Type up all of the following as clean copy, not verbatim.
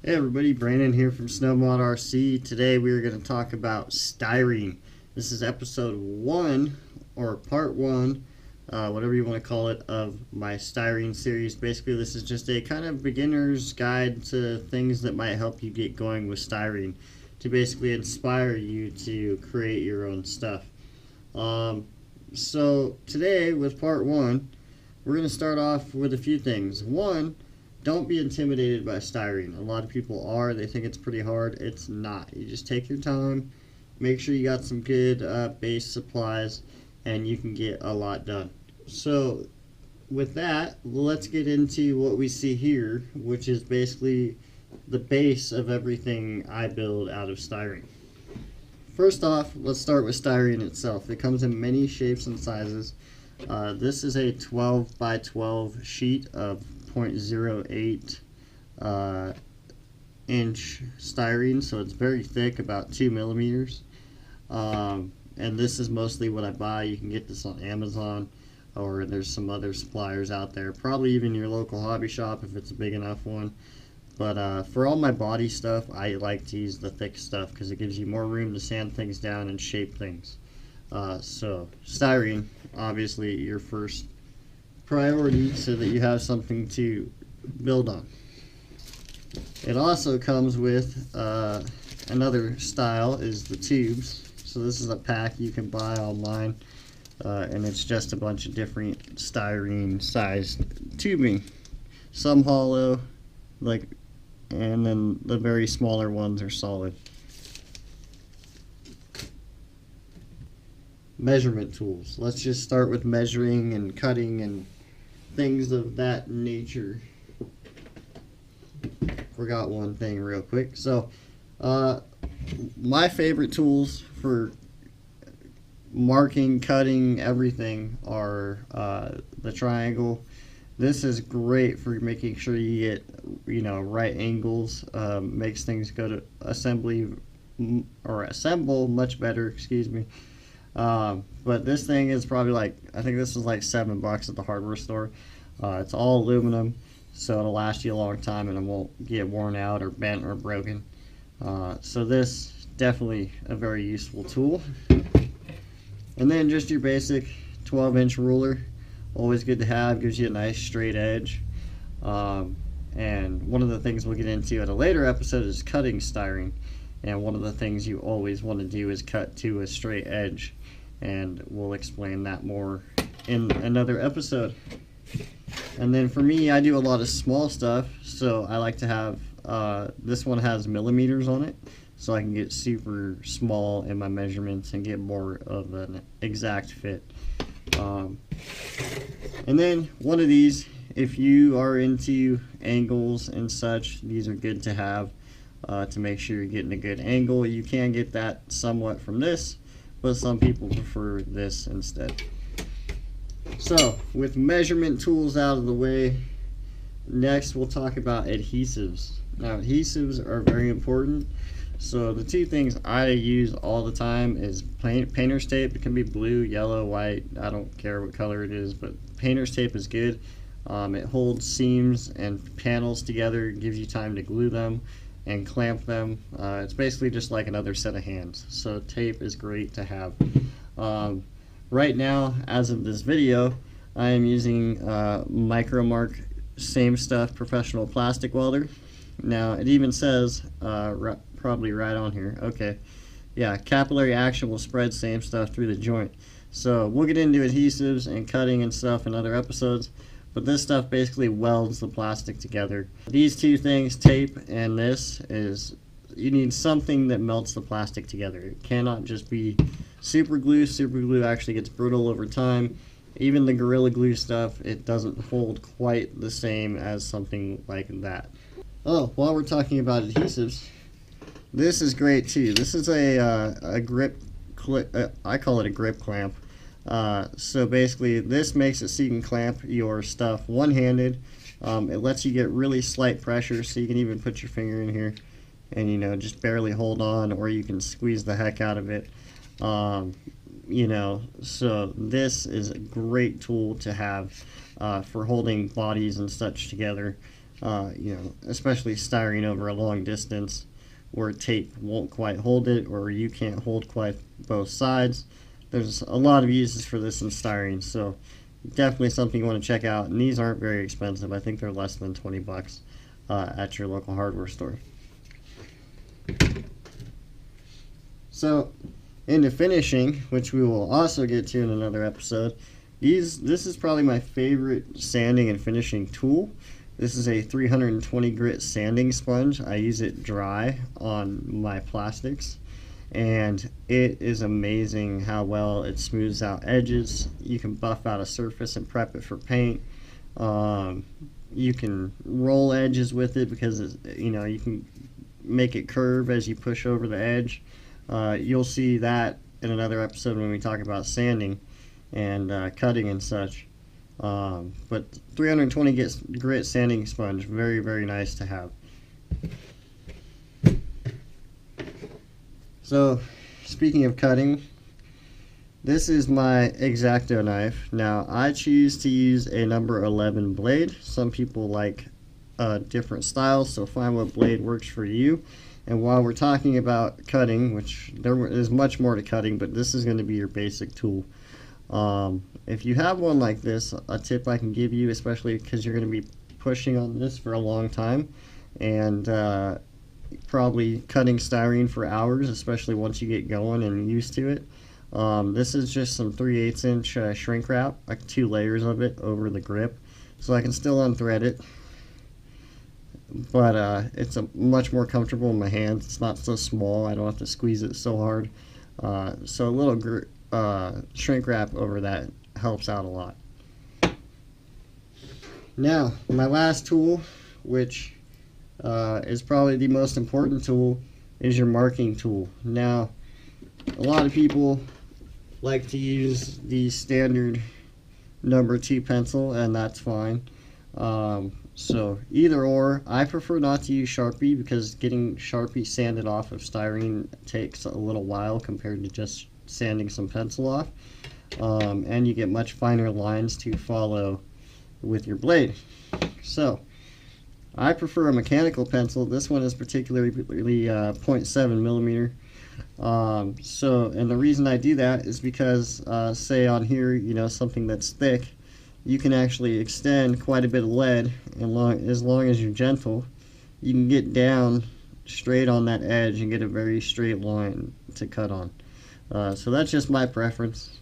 Hey everybody, Brandon here from SnowmodRC. Today we are going to talk about styrene. This is episode 1, or part 1, whatever you want to call it, of my styrene series. Basically this is just a kind of beginner's guide to things that might help you get going with styrene, to basically inspire you to create your own stuff. So today with part 1, we're going to start off with a few things. One, don't be intimidated by styrene. A lot of people are. They think it's pretty hard. It's not. You just take your time, make sure you got some good base supplies, and you can get a lot done. So with that, let's get into what we see here, which is basically the base of everything I build out of styrene. First off, let's start with styrene itself. It comes in many shapes and sizes. This is a 12 by 12 sheet of 0.08 inch styrene, so it's very thick, about 2 millimeters. And this is mostly what I buy. You can get this on Amazon, or there's some other suppliers out there, probably even your local hobby shop if it's a big enough one. But for all my body stuff, I like to use the thick stuff because it gives you more room to sand things down and shape things. So styrene, obviously your first priority, so that you have something to build on. It also comes with another style, is the tubes. So this is a pack you can buy online, and it's just a bunch of different styrene sized tubing. Some hollow, and then the very smaller ones are solid. Measurement tools. Let's just start with measuring and cutting and things of that nature. Forgot one thing real quick. So my favorite tools for marking, cutting, everything are the triangle. This is great for making sure you get, right angles. Makes things go to assemble much better, excuse me. But this thing is probably I think this is like $7 at the hardware store. It's all aluminum, so it'll last you a long time and it won't get worn out or bent or broken. So this definitely a very useful tool. And then just your basic 12-inch ruler, always good to have, gives you a nice straight edge. And one of the things we'll get into at a later episode is cutting styrene. And one of the things you always want to do is cut to a straight edge, and we'll explain that more in another episode. And then for me, I do a lot of small stuff, so I like to have, this one has millimeters on it, so I can get super small in my measurements and get more of an exact fit. And then one of these, if you are into angles and such, these are good to have. To make sure you're getting a good angle. You can get that somewhat from this, but some people prefer this instead. So with measurement tools out of the way, next we'll talk about adhesives. Now adhesives are very important. So the two things I use all the time is painter's tape. It can be blue, yellow, white, I don't care what color it is, but painter's tape is good. It holds seams and panels together, gives you time to glue them and clamp them. It's basically just like another set of hands. So tape is great to have. Right now, as of this video, I am using Micromark Same Stuff Professional Plastic Welder. Now it even says, probably right on here, okay, yeah, capillary action will spread same stuff through the joint. So we'll get into adhesives and cutting and stuff in other episodes. But this stuff basically welds the plastic together. These two things, tape and this, is you need something that melts the plastic together. It cannot just be super glue. Super glue actually gets brittle over time. Even the Gorilla Glue stuff, it doesn't hold quite the same as something like that. Oh, while we're talking about adhesives, this is great too. This is a grip clip. I call it a grip clamp. So basically this makes it so you can clamp your stuff one-handed. It lets you get really slight pressure, so you can even put your finger in here and just barely hold on, or you can squeeze the heck out of it. So this is a great tool to have for holding bodies and such together. you know, especially styrene over a long distance where tape won't quite hold it, or you can't hold quite both sides. There's a lot of uses for this in styrene, so definitely something you want to check out. And these aren't very expensive. I think they're less than 20 bucks at your local hardware store. So into finishing, which we will also get to in another episode, this is probably my favorite sanding and finishing tool. This is a 320 grit sanding sponge. I use it dry on my plastics, and it is amazing how well it smooths out edges. You can buff out a surface and prep it for paint. You can roll edges with it because you know, you can make it curve as you push over the edge. You'll see that in another episode when we talk about sanding and cutting and such. But 320 grit sanding sponge, very, very nice to have. So, speaking of cutting, this is my X-Acto knife. Now, I choose to use a number 11 blade. Some people like different styles, so find what blade works for you. And while we're talking about cutting, which there is much more to cutting, but this is going to be your basic tool. If you have one like this, a tip I can give you, especially because you're going to be pushing on this for a long time and probably cutting styrene for hours, especially once you get going and used to it. This is just some 3/8 inch shrink wrap, like 2 layers of it over the grip, so I can still unthread it, but it's much more comfortable in my hands. It's not so small, I don't have to squeeze it so hard. So a little shrink wrap over that helps out a lot. Now, my last tool, which is probably the most important tool, is your marking tool. Now, a lot of people like to use the standard number 2 pencil, and that's fine. So either or. I prefer not to use Sharpie because getting Sharpie sanded off of styrene takes a little while compared to just sanding some pencil off, and you get much finer lines to follow with your blade. So I prefer a mechanical pencil. This one is particularly 0.7 millimeter. And the reason I do that is because say on here, you know, something that's thick, you can actually extend quite a bit of lead, and as long as you're gentle, you can get down straight on that edge and get a very straight line to cut on. So that's just my preference.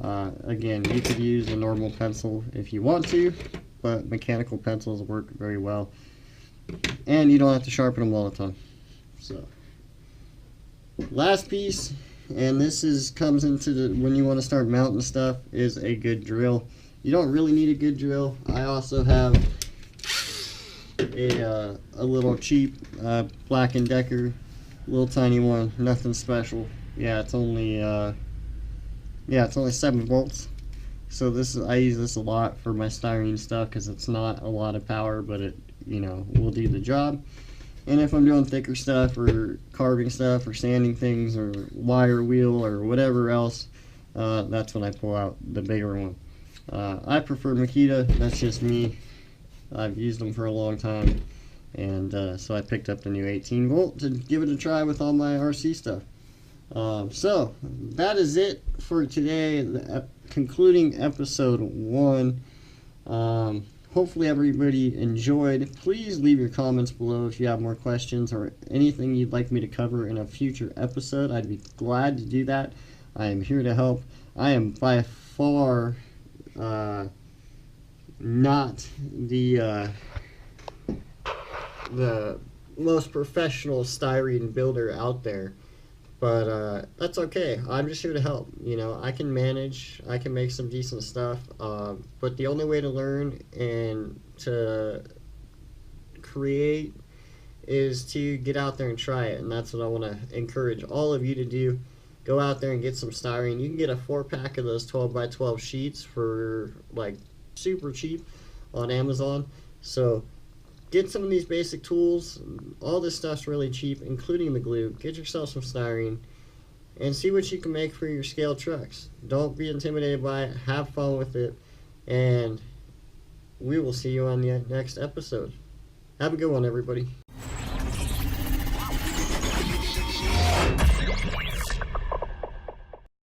Again, you could use a normal pencil if you want to, but mechanical pencils work very well, and you don't have to sharpen them all the time. So last piece, and this comes into when you want to start mounting stuff, is a good drill. You don't really need a good drill. I also have a little cheap Black & Decker, little tiny one, nothing special. Yeah, it's only 7 volts. So I use this a lot for my styrene stuff because it's not a lot of power, but it, you know, will do the job. And if I'm doing thicker stuff or carving stuff or sanding things or wire wheel or whatever else, that's when I pull out the bigger one. I prefer Makita. That's just me. I've used them for a long time, and so I picked up the new 18 volt to give it a try with all my RC stuff. So that is it for today, concluding episode 1. Hopefully everybody enjoyed. Please leave your comments below if you have more questions or anything you'd like me to cover in a future episode. I'd be glad to do that. I am here to help. I am by far not the most professional styrene builder out there, but that's okay. I'm just here to help. You know, I can manage, I can make some decent stuff, but the only way to learn and to create is to get out there and try it, and that's what I want to encourage all of you to do. Go out there and get some styrene. You can get a 4-pack of those 12x12 sheets for like super cheap on Amazon. So get some of these basic tools. All this stuff's really cheap, including the glue. Get yourself some styrene and see what you can make for your scale trucks. Don't be intimidated by it. Have fun with it, and we will see you on the next episode. Have a good one, everybody.